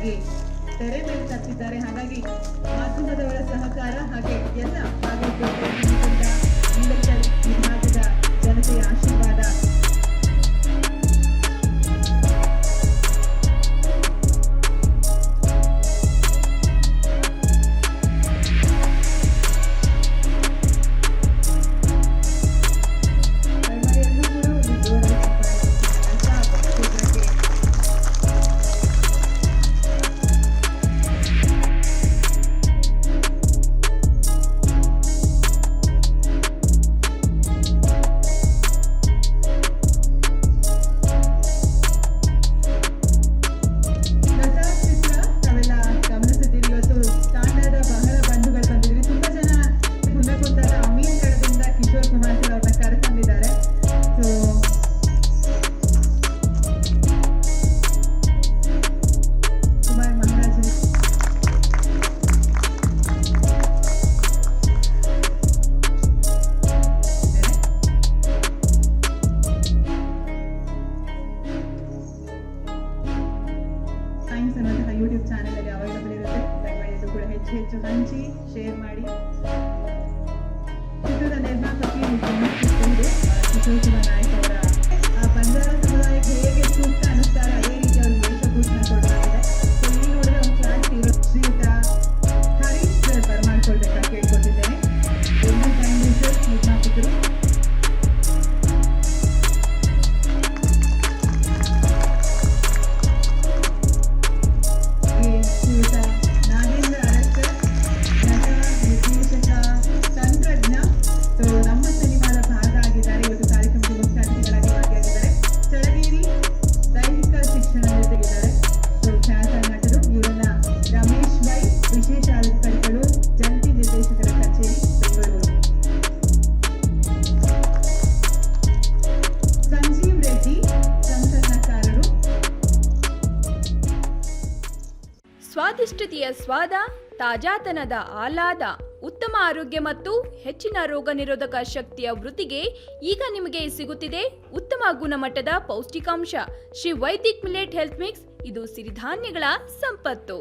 ಚಿತ್ರವಾಗಿ ತೆರೆ ಮೇಲೆ ತರ್ತಿದ್ದಾರೆ. ಹಾಗಾಗಿ ಮಾಧ್ಯಮದವರ ಸಹಕಾರ ಹಾಗೆ ಎಲ್ಲ ವಿಭಾಗದ ಜನತೆಯ ಆಶೀರ್ವಾದ ಯೂಟ್ಯೂಬ್ ಚಾನೆಲ್ ಅಲ್ಲಿ ಅವೈಲಬಲ್ ಇರುತ್ತೆ. ದಯಮಾಡಿ ಕೂಡ ಹೆಚ್ಚು ಹಂಚಿ ಶೇರ್ ಮಾಡಿ. ಚಿತ್ರದ ನಿರ್ಮಾಪಕಿ ಕಿಶೋರ್ ನಾಯಕ್ ಅವರ ಬಂಜಾರ ಸಮುದಾಯಕ್ಕೆ ಹೇಗೆ ಸೂಕ್ತ ಅನುಸಾರ ಅದೇ ರೀತಿ ಅವರು ವೇಷಭೂಷಣ ಕೊಡಲಾಗಿದೆ. ಇಲ್ಲಿ ನೋಡಿದ್ರೆ ಒಂದು ಕ್ಲಾಸ್ ಇರೋ ಶ್ರೀಯುತ ಹರೀಶ್ ಬರ್ಮಾಡ್ಕೊಳ್ಬೇಕಾ ಕೇಳ್ಕೊತಿದ್ದೇನೆ. ನಿರ್ಮಾಪಕರು ಸ್ವಾದಿಷ್ಟತೆಯ ಸ್ವಾದ, ತಾಜಾತನದ ಆಹ್ಲಾದ, ಉತ್ತಮ ಆರೋಗ್ಯ ಮತ್ತು ಹೆಚ್ಚಿನ ರೋಗ ನಿರೋಧಕ ಶಕ್ತಿಯ ವೃದ್ಧಿಗೆ ಈಗ ನಿಮಗೆ ಸಿಗುತ್ತಿದೆ ಉತ್ತಮ ಗುಣಮಟ್ಟದ ಪೌಷ್ಟಿಕಾಂಶ Shri Vaidik millet health mix. ಇದು ಸಿರಿಧಾನ್ಯಗಳ ಸಂಪತ್ತು.